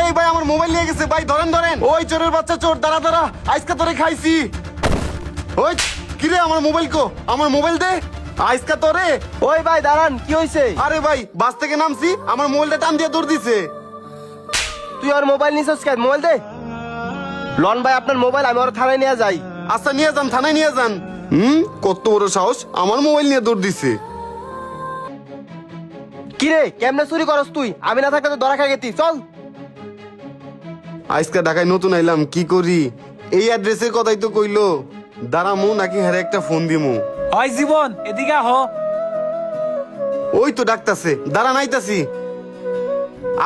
এই ভাই আমার মোবাইল নিয়ে গেছে ভাই, ধরেন ধরেন। ওই চোরের বাচ্চা চোর, দাঁড়া দাঁড়া, আজকে তোরে খাইছি। ওই কিরে আমার মোবাইল কো, আমার মোবাইল দে আজকে তোরে। ওই ভাই দাঁড়ান, কি হয়েছে? আরে ভাই বাস থেকে নামছি, আমার মোবাইলটা টান দিয়ে দৌড় দিছে। তুই আর মোবাইল নিছিস কেন? মোবাইল দে। লন ভাই আপনার মোবাইল, আমি ওর থানায় নিয়ে যাই। আচ্ছা নিয়ে যান, থানায় নিয়ে যান। কত বড় সাহস, আমার মোবাইল নিয়ে দৌড় দিছে। কিরে কেমনে চুরি করস তুই? আমি না থাকলে তো ধরা খাই গেতি। চল। আজকে ঢাকায় নতুন আইলাম, কি করি? এই অ্যাড্রেসের কথাই তো কইলো। দাঁড়ামু নাকি হ্যারে একটা ফোন দিমু? ওই জীবন এদিকে আহ। ওই তো ডাকতাছে, দাঁড়া নাইতাছি।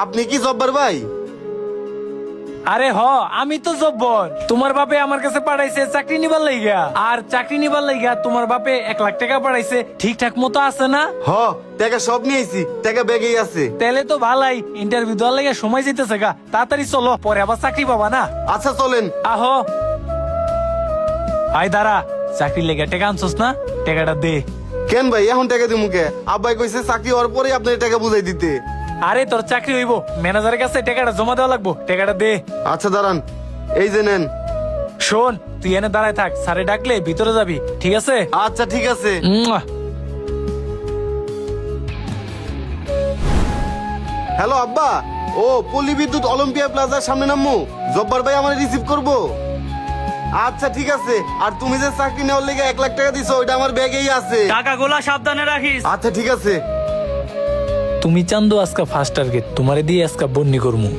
আপনি কি জব্বার ভাই? আরে হ, আমি তো জব্বর। তোমার বাপে আমার কাছে পাঠাইছে চাকরি নিবার লাইগা, আর চাকরি নিবার লাইগা তোমার বাপে 1 লাখ টাকা পাঠাইছে। ঠিকঠাক মতো আছে না? হ, টাকা সব নিয়ে আইছি, টাকা ব্যাগেই আছে। তাহলে তো ভালাই। ইন্টারভিউ দেওয়ার লাইগা সময় যেতেছে গা, তাড়াতাড়ি চলো, পরে আবার চাকরি পাবা না। আচ্ছা চলেন। আহো। আই দাঁড়া, চাকরি লেগে টাকা আনছস না? টাকাটা দে। কেন ভাই এখন টাকা দিমু কে? আব্বাই কইছে চাকরি হওয়ার পরে আপনার টাকা বুঝাই দিতে। আরে তোর চাকরি হইব, ম্যানেজারের কাছে টাকাটা জমা দেওয়া লাগবো, টাকাটা দে। আচ্ছা দাঁড়ান, এই যে নেন। শোন, তুই এনে দাঁড়ায় থাক, স্যারে ডাকলে ভিতরে যাবি, ঠিক আছে? আচ্ছা ঠিক আছে। মুয়া। হ্যালো আব্বা, ও পল্লী বিদ্যুৎ অলিম্পিয়া প্লাজার সামনে নামু, জব্বার ভাই আমার রিসিভ করবো। আচ্ছা ঠিক আছে। আর তুমি যে চাকরি নেওয়ার লেগে 1 লাখ টাকা দিছো, ওইটা আমার ব্যাগেই আছে। টাকাগুলা সাবধানে রাখিস। আচ্ছা ঠিক আছে। তুমি চান্দো আজকে ফার্স্ট টার্গেট, তোমারে দিয়ে আজকে বন্নি করমু।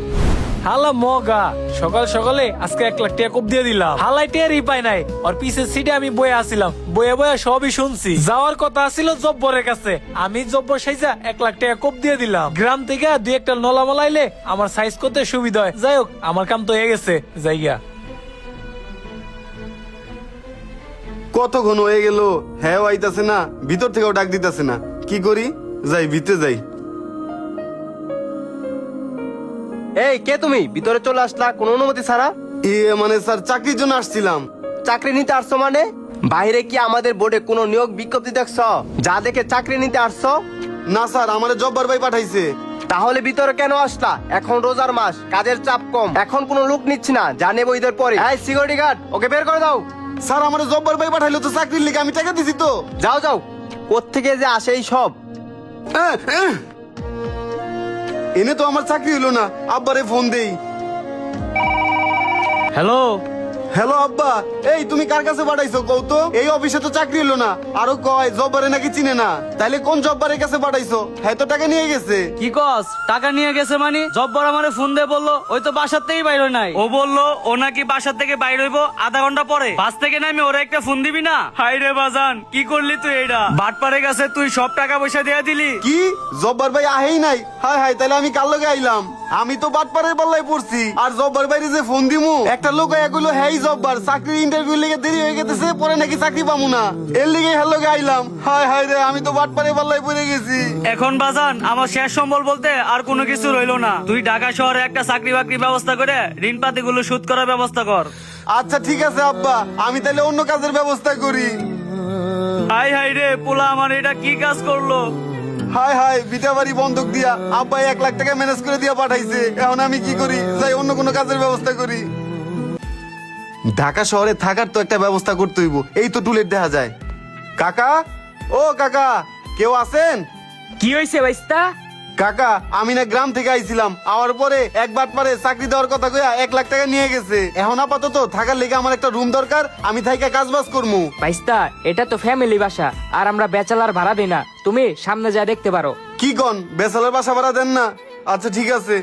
হালা মগা, সকাল সকালে আজকে 1 লাখ টাকা কোপ দিয়ে দিলাম। হালাই টেরই পাই নাই, আর পিছের সিটে আমি বয়ে আসছিলাম, বয়ে বয়ে সবই শুনছি। যাওয়ার কথা ছিল জব্বরের কাছে, আমি জব্বর সাইজা 1 লাখ টাকা কোপ দিয়ে দিলাম। গ্রাম থেকে 2-1টা নলা মলাইলে আমার সাইজ করতে সুবিধা হয়। যাই হোক, আমার কাম তো হয়ে গেছে, জায়গা। কত ঘন হয়ে গেল, হ্যাঁ আইতাছে না, ভিতর থেকেও ডাক দিতেছে না। কি করি, যাই ভিতরে যাই। এই কে তুমি? ভিতরে চলে আসলা কোনো অনুমতি ছাড়া? মানে স্যার চাকরির জন্য আসছিলাম। চাকরি নিতে আসছো মানে? বাইরে কি আমাদের বোর্ডে কোনো নিয়োগ বিজ্ঞপ্তি দেখছ যা দেখে চাকরি নিতে আসছো? না স্যার, আমার জব্বার ভাই পাঠাইছে। তাহলে ভিতরে কেন আসলা? এখন রোজার মাস, কাজের চাপ কম, এখন কোনো লোক নিচ্ছি না, যা নেবো ঈদের পরে। এই সিকিউরিটি গার্ড, ওকে বের করে দাও। স্যার আমার জব্বার ভাই পাঠাইলো তো চাকরির লেগে, আমি টাকা দিছি তো। যাও যাও। কোত্থেকে যে আসে এই সব? আহ, আহ। এনে তো আমার চাকরি হলো না, আব্বারে ফোন দেই। হ্যালো, হ্যালো আব্বা, এই তুমি কার কাছে পাঠাইছো কও তো? এই অফিসে তো চাকরি হলো না, আরো কয় জব্বারে নাকি চিনে না। তাইলে কোন জব্বারের কাছে পাঠাইছো? হ্যাঁ তো টাকা নিয়ে গেছে। কি কস? টাকা নিয়ে গেছে মানে? জব্বর আমারে ফোন দিয়ে বললো ওই তো বাসার থেকেই বাইর হয় নাই। ও বললো ও নাকি বাসার থেকে বাইর হইবো আধা ঘন্টা পরে। বাস থেকে নামে ওরা একটা ফোন দিবি না? হাই রে বাজান, কি করলি তুই? এটা বাটপারে গেছে, তুই সব টাকা পয়সা দিয়ে দিলি। কি জব্বার ভাই আহেই নাই? হাই হাই, তাহলে আমি কার লগে আইলাম? আমি তো বাটপাড়ের পাল্লায় পড়ছি। আর জব্বার বাইরে যে ফোন দিমু, একটা লোক এগুলো হ্যাঁ জব্বার চাকরির ইন্টারভিউ লেগে দেরি হয়ে গেছে, পরে নাকি চাকরি পামু না, এর লিগে হ্যাঁ লগে আইলাম। হাই হাই রে, আমি তো বাটপাড়ের পাল্লায় পড়ে গেছি। এখন বাজান আমার শেষ সম্বল বলতে আর কোনো কিছু রইলো না। তুই ঢাকা শহরে একটা চাকরি বাকরি ব্যবস্থা করে ঋণ পাতি গুলো শোধ করার ব্যবস্থা কর। আচ্ছা ঠিক আছে আব্বা, আমি তাহলে অন্য কাজের ব্যবস্থা করি। হাই হাই রে, পোলা আমার এটা কি কাজ করলো? হাই হাই, বিটা বাড়ি বন্ধক দিয়া আব্বা 1 লাখ টাকা ম্যানেজ করে দিয়া পাঠাইছে। এখন আমি কি করি? যাই অন্য কোনো কাজের ব্যবস্থা করি। ঢাকা শহরে থাকার তো একটা ব্যবস্থা করতে হইব। এই তো টুলেট দেখা যায়। কাকা, ও কাকা, কেউ আছেন? কি হয়েছে ভাইস্তা? কাকা, আমি না গ্রাম থেকে আইছিলাম, আওয়ার পরে একবার পরে চাকরি দেওয়ার কথা কইয়া 1 লাখ টাকা নিয়ে গেছে। এখন আপাতত থাকার লেগে আমার একটা রুম দরকার, আমি থাইকা কাজ বাজ করবো। ভাইস্তা, এটা তো ফ্যামিলি বাসা, আর আমরা ব্যাচেলার ভাড়া দিই না, তুমি সামনে যা দেখতে পারো। কি কন, বেসালার বাসা ভাড়া দেন না? আচ্ছা ঠিক আছে।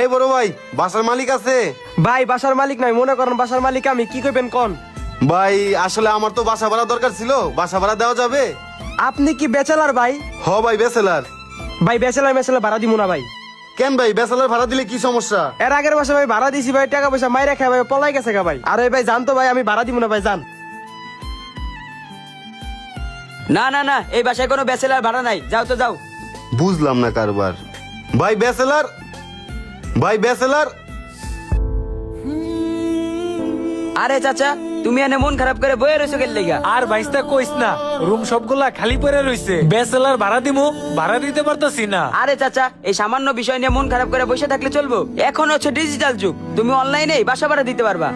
এই বড় ভাই, বাসার মালিক আছে? ভাই বাসার মালিক নাই, মনে করেন বাসার মালিক আমি। কি করবেন কোন? ভাই আসলে আমার তো বাসা ভাড়া দরকার ছিল, বাসা ভাড়া দেওয়া যাবে? আপনি কি ব্যাচেলার ভাই? হ ভাই বেসেলার। ভাই ব্যাচেলার ভাড়া দিব না ভাই। কেন ভাই, বেসেলার ভাড়া দিলে কি সমস্যা? এর আগের মাসে ভাই ভাড়া দিছি ভাই, টাকা পয়সা মাইরা খায় ভাই, পলাই গেছে গা ভাই। আরে ভাই জানতো ভাই, আমি ভাড়া দিব না ভাই, জান। না না না, এই বাসায় কোনো ব্যাচেলার ভাড়া নাই, যাও তো যাও। বুঝলাম না কারবার। ভাই বেসেলার, ভাই বেসেলার। আরে চাচা, তুমি এনে মন খারাপ করে বয়ে রয়েছো গেল লেগা। আর ভাইস্তা কইস না, রুম সবগুলা খালি পড়ে রইছে। ব্যাচেলার ভাড়া দিমু, ভাড়া দিতে পারতাছি না। আরে চাচা, এই সামান্য বিষয় নিয়ে মন খারাপ করে বসে থাকলে চলবো? এখন হচ্ছে ডিজিটাল যুগ, তুমি অনলাইনে বাসা ভাড়া দিতে পারবা।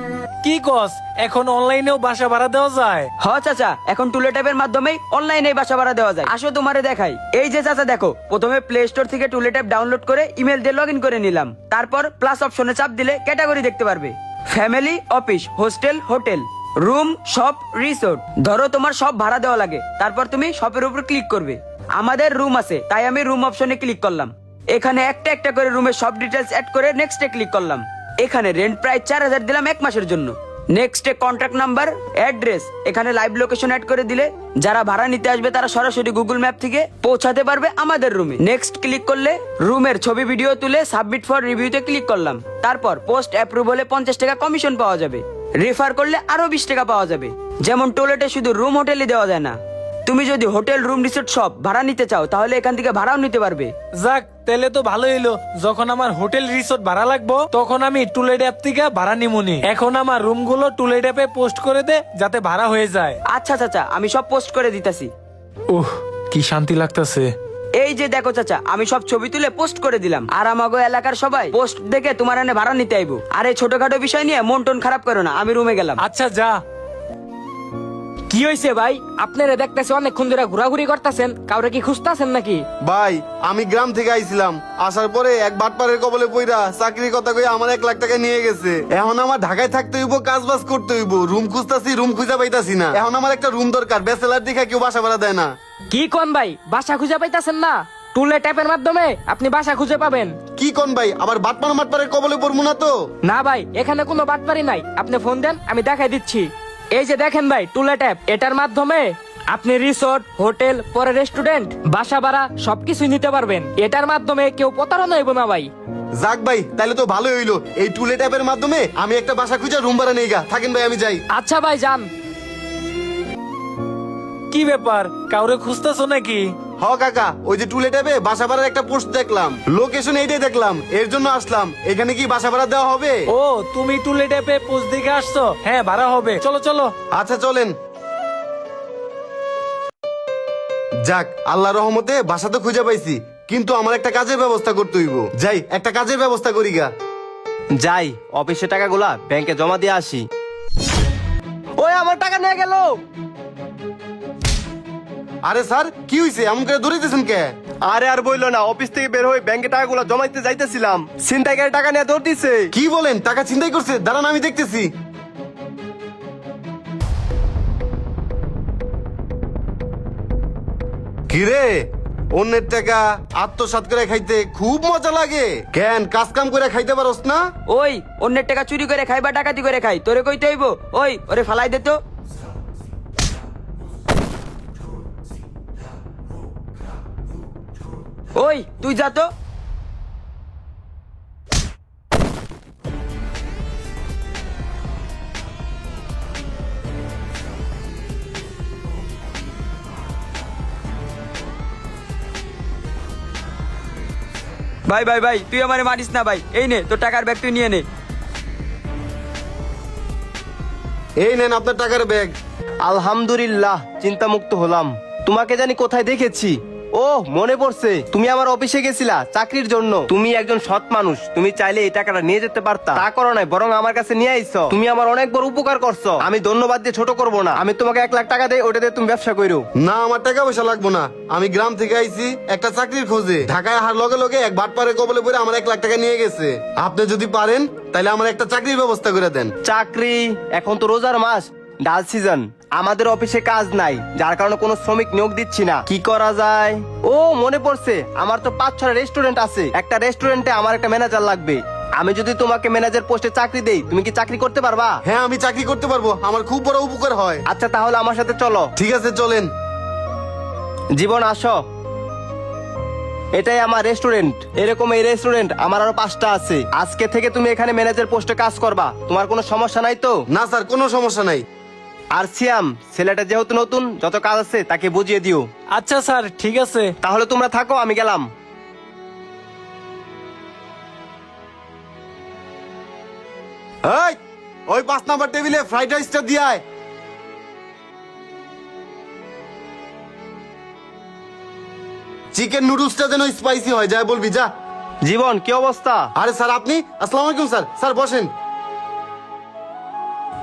কি কস, এখন অনলাইনেও বাসা ভাড়া দেওয়া যায়? হ চাচা, এখন টুলেট অ্যাপের মাধ্যমে অনলাইনে বাসা ভাড়া দেওয়া যায়। আসো তোমারে দেখাই। এই যে চাচা দেখো, প্রথমে প্লে স্টোর থেকে টুলেট অ্যাপ ডাউনলোড করে ইমেল দিয়ে লগ ইন করে নিলাম। তারপর প্লাস অপশনে চাপ দিলে ক্যাটাগরি দেখতে পারবে, family, office, hostel, hotel, room, shop, resort. ধরো তোমার সব ভাড়া দেওয়া লাগে, তারপর তুমি শপের উপর ক্লিক করবে। আমাদের রুম আছে, তাই আমি রুম অপশনে ক্লিক করলাম। এখানে একটা একটা করে রুমের সব ডিটেলস অ্যাড করে নেক্সটে ক্লিক করলাম। এখানে রেন্ট প্রাইস 4000 দিলাম 1 মাসের জন্য। নেক্সটে কন্ট্যাক্ট নাম্বার, অ্যাড্রেস, এখানে লাইভ লোকেশন অ্যাড করে দিলে যারা ভাড়া নিতে আসবে তারা সরাসরি গুগল ম্যাপ থেকে পৌঁছাতে পারবে আমাদের রুমে। নেক্সট ক্লিক করলে রুমের ছবি ভিডিও তুলে সাবমিট ফর রিভিউতে ক্লিক করলাম। তারপর পোস্ট অ্যাপ্রুভ হলে 50 টাকা কমিশন পাওয়া যাবে। রেফার করলে আরো 20 টাকা পাওয়া যাবে। যেমন টয়লেটে শুধু রুম হোটেলই দেওয়া যায় না, তুমি যদি হোটেল, রুম, রিসোর্ট সব ভাড়া নিতে চাও তাহলে এখান থেকে ভাড়াও নিতে পারবে। যাক, তাহলে তো ভালো হইলো। যখন আমার হোটেল রিসোর্ট ভাড়া লাগবো তখন আমি টুলেট অ্যাপ থেকে ভাড়া নিমুনি। এখন আমার রুমগুলো টুলেট অ্যাপে পোস্ট করে দে, যাতে ভাড়া হয়ে যায়। আচ্ছা চাচা, আমি সব পোস্ট করে দিতাছি। উহ, কি শান্তি লাগতাছে। এই যে দেখো চাচা, আমি সব ছবি তুলে পোস্ট করে দিলাম। আর আমাগো এলাকার সবাই পোস্ট দেখে তোমার এনে ভাড়া নিতে আইবো। আর এই ছোটখাটো বিষয় নিয়ে মন টন খারাপ করো না, আমি রুমে গেলাম। আচ্ছা যা। কি হয়েছে ভাই? আপনারা দেখতেছি অনেকক্ষণ ধরে ঘোরাঘুরি করতেছেন, কাউরে কি খুঁজতেছেন নাকি? ভাই, আমি গ্রাম থেকে আইছিলাম, আসার পরে এক বাটপারের কবলে পইরা চাকরির কথা কই আমার 1 লাখ টাকা নিয়ে গেছে। এখন আমার ঢাকায় থাকতে হইব, কাজ বাজ করতে হইব, রুম খুঁজতাছি, রুম খুঁজে পাইতাছি না। এখন আমার একটা রুম দরকার, ব্যাচেলার দেখে কেউ বাসা ভাড়া দেয় না। কি কোন ভাই, বাসা খুঁজে পাইতাছেন না? টুলেট অ্যাপের মাধ্যমে আপনি বাসা খুঁজে পাবেন। কি কোন ভাই, আবার বাটপার মাটপারের কবলে পড়বো না তো? না ভাই, এখানে কোনো বাটপারি নাই। আপনি ফোন দেন, আমি দেখাই দিচ্ছি। এই যে দেখেন ভাই, টুলেট অ্যাপ, এটার মাধ্যমে আপনি রিসোর্ট, হোটেল, পরে রেস্টুরেন্ট, বাসা ভাড়া সবকিছু নিতে পারবেন। এটার মাধ্যমে কেউ প্রতারণা হইব না ভাই। যাক ভাই, তাহলে তো ভালোই হইলো। এই টুলেট অ্যাপের মাধ্যমে আমি একটা বাসা খুঁজে রুম ভাড়া নেই গা। থাকেন ভাই, আমি যাই। আচ্ছা ভাই, যান। কি ব্যাপার, কাউরে খুঁজতেছো নাকি? হ কাকা, ওই যে টুলেট অ্যাপে বাসা ভাড়ার একটা পোস্ট দেখলাম, লোকেশন এইটাই দেখলাম, এর জন্য আসলাম। এখানে কি বাসা ভাড়া দেওয়া হবে? ও, তুমি টুলেট অ্যাপে পোস্ট দেখে আসছো? হ্যাঁ, ভাড়া হবে। চলো চলো। আচ্ছা চলেন। যাক, আল্লাহর রহমতে বাসা তো খুঁজে পাইছি, কিন্তু আমার একটা কাজের ব্যবস্থা করতে হইব। যাই, একটা কাজের ব্যবস্থা করি গা। যাই, অফিসের টাকাগুলা ব্যাংকে জমা দিয়ে আসি। ওই আমার টাকা নিয়ে গেল। আরে স্যার, কি হইছে? এমন করে দৌড়াইতেছেন কে? আরে আর বইলো না, অফিস থেকে বের হয়ে ব্যাংকে টাকাগুলো জমাইতে যাইতেছিলাম, ছিনতাইকারী টাকা নিয়ে দৌড় দিছে। কি বলেন? টাকা চিন্তাই করছে? দাঁড়ান, আমি দেখতেছি। কিরে, অন্যের টাকা আত্মসাৎ করে খাইতে খুব মজা লাগে। কেন, কাজ কাম করে খাইতে পারোস না? ওই অন্যের টাকা চুরি করে খাই বা ডাকাতি করে খাই, তোরে কইতে হইব? ওই ওরে ফালাই দে তো। ওই তুই যা তো। ভাই ভাই ভাই, তুই আমারে মারিস না ভাই। এই নে তোর টাকার ব্যাগ, তুই নিয়ে নে। এই নেন আপনার টাকার ব্যাগ। আলহামদুলিল্লাহ, চিন্তা মুক্ত হলাম। তোমাকে জানি কোথায় দেখেছি। ও, মনে পড়ছে, তুমি আমার অফিসে গেছিলা চাকরির জন্য। তুমি একজন সৎ মানুষ, তুমি চাইলে এই টাকাটা নিয়ে যেতে পারতা। তা করো নাই, বরং আমার কাছে নিয়ে আইছো। তুমি আমার অনেক বড় উপকার করছো, আমি ধন্যবাদ দিয়ে ছোট করবো না। আমি তোমাকে 1 লাখ টাকা দেই, ওটা দিয়ে তুমি ব্যবসা করো। না, আমার টাকা পয়সা লাগবো না। আমি গ্রাম থেকে আইছি একটা চাকরির খোঁজে। ঢাকায় আসার লগে লগে এক বাটপারের কবলে পড়ে আমার 1 লাখ টাকা নিয়ে গেছে। আপনি যদি পারেন তাহলে আমার একটা চাকরির ব্যবস্থা করে দেন। চাকরি? এখন তো রোজার মাস, ডাল সিজন, আমাদের অফিসে কাজ নাই, যার কারণে কোনো শ্রমিক নিয়োগ দিচ্ছি না। কি করা যায়? ও, মনে পড়ছে, আমার তো 5-6 রেস্টুরেন্ট আছে। একটা রেস্টুরেন্টে আমার একটা ম্যানেজার লাগবে। আমি যদি তোমাকে ম্যানেজার পোস্টে চাকরি দেই, তুমি কি চাকরি করতে পারবা? হ্যাঁ, আমি চাকরি করতে পারবো, আমার খুব বড় উপকার হয়। আচ্ছা, তাহলে আমার সাথে চলো। ঠিক আছে, চলেন। জীবন, আসো। এটাই আমার রেস্টুরেন্ট। এরকম এই রেস্টুরেন্ট আমার আরো 5টা আছে। আজকে থেকে তুমি এখানে ম্যানেজার পোস্টে কাজ করবা। তোমার কোনো সমস্যা নাই তো? না স্যার, কোনো সমস্যা নাই। আর সিয়াম, ছেলেটা যেহেতু নতুন, যত কাজ আছে তাকে বুঝিয়ে দিও। আচ্ছা স্যার, ঠিক আছে। তাহলে তোমরা থাকো, আমি গেলাম। এই, ওই 5 নাম্বার টেবিলে ফ্রাইড রাইসটা দিয়ে আয়। চিকেন নুডলসটা যেন স্পাইসি হয়, যায় বলবি যা। জীবন কি অবস্থা? আরে স্যার আপনি, আসসালামু আলাইকুম স্যার। স্যার বসেন।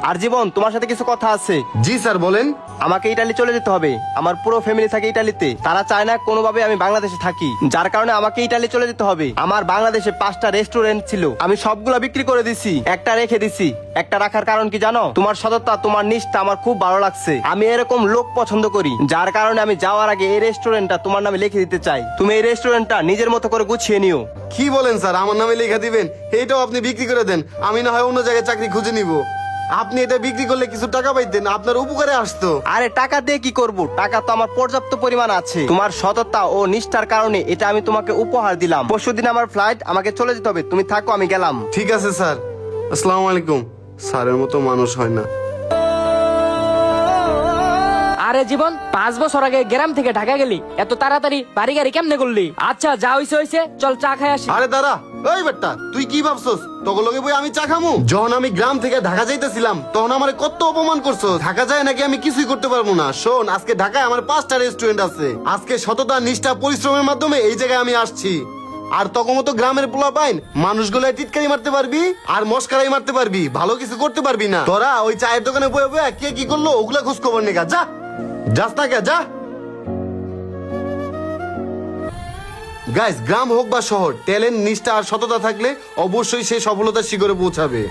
আর জীবন, তোমার সাথে কিছু কথা আছে। জি স্যার বলেন। আমাকে ইটালি চলে যেতে হবে। আমার পুরো ফ্যামিলি থাকে ইটালিতে। তারা চায় না কোনোভাবে আমি বাংলাদেশে থাকি, যার কারণে আমাকে ইটালি চলে যেতে হবে। আমার বাংলাদেশে 5টা রেস্টুরেন্ট ছিল, আমি সবগুলো বিক্রি করে দিছি, একটা রেখে দিছি। একটা রাখার কারণ কি জানো? তোমার সততা, তোমার নিষ্ঠা আমার খুব ভালো লাগছে। আমি এরকম লোক পছন্দ করি, যার কারণে আমি যাওয়ার আগে এই রেস্টুরেন্টটা তোমার নামে লিখে দিতে চাই। তুমি এই রেস্টুরেন্টটা নিজের মতো করে গুছিয়ে নিও। কি বলেন স্যার, আমার নামে লেখা দিবেন? এইটাও আপনি বিক্রি করে দেন, আমি না হয় অন্য জায়গায় চাকরি খুঁজে নিব। আপনি এটা বিক্রি করলে কিছু টাকা পাইতেন, আপনার উপকারে আসতো। আরে টাকা দিয়ে কি করব? টাকা তো আমার পর্যাপ্ত পরিমাণ আছে। তোমার সততা ও নিষ্ঠার কারণে এটা আমি তোমাকে উপহার দিলাম। পরশুদিন আমার ফ্লাইট, আমাকে চলে যেতে হবে। তুমি থাকো, আমি গেলাম। ঠিক আছে স্যার, আসসালামু আলাইকুম। স্যারের মতো মানুষ হয় না। আরে জীবন, 5 বছর আগে গ্রাম থেকে ঢাকা গেলি, এত তাড়াতাড়ি বাড়ি গাড়ি কেমনে করলি? আচ্ছা যা হইছে হইছে, চল চা খাই আসি। আরে দাঁড়া, ওই বেটা তুই কি ভাবছস তোকে লগে বই আমি চা খামু? যখন আমি গ্রাম থেকে ঢাকা যাইতেছিলাম তখন আমার কত অপমান করছো। ঢাকা যায় নাকি আমি কিছুই করতে পারবো না? শোন, আজকে ঢাকায় আমার 5টা রেস্টুরেন্ট আছে। আজকে সততা, নিষ্ঠা, পরিশ্রমের মাধ্যমে এই জায়গায় আমি আসছি। আর তখন মতো গ্রামের পোলা পাইন মানুষগুলো টিটকারি মারতে পারবি আর মস্কারাই মারতে পারবি, ভালো কিছু করতে পারবি না। তোরা ওই চায়ের দোকানে বয়ে বয়ে কে কি করলো ওগুলা খোঁজ খবর নিগা, যা যাস না কে, যা। গাইস, গ্রাম হোক বা শহর, ট্যালেন্ট, নিষ্ঠা আর সততা থাকলে অবশ্যই সে সফলতার শিখরে পৌঁছাবে।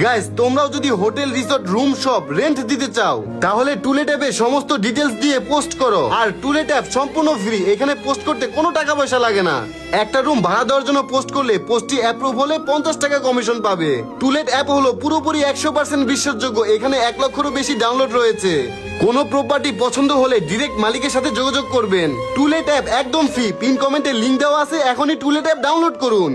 গাইস, তোমরাও যদি হোটেল, রিসোর্ট, রুম সব রেন্ট দিতে চাও তাহলে টুলেট অ্যাপে সমস্ত ডিটেলস দিয়ে পোস্ট করো। আর টুলেট অ্যাপ সম্পূর্ণ ফ্রি, এখানে পোস্ট করতে কোনো টাকা পয়সা লাগে না। একটা রুম ভাড়া দেওয়ার জন্য পোস্ট করলে পোস্টটি অ্যাপ্রুভ হলে 50 টাকা কমিশন পাবে। টুলেট অ্যাপ হলো পুরোপুরি 100% বিশ্বাসযোগ্য। এখানে 1 লক্ষেরও বেশি ডাউনলোড রয়েছে। কোনো প্রপার্টি পছন্দ হলে ডিরেক্ট মালিকের সাথে যোগাযোগ করবেন। টুলেট অ্যাপ একদম ফ্রি, পিন কমেন্টে লিংক দেওয়া আছে, এখনই টুলেট অ্যাপ ডাউনলোড করুন।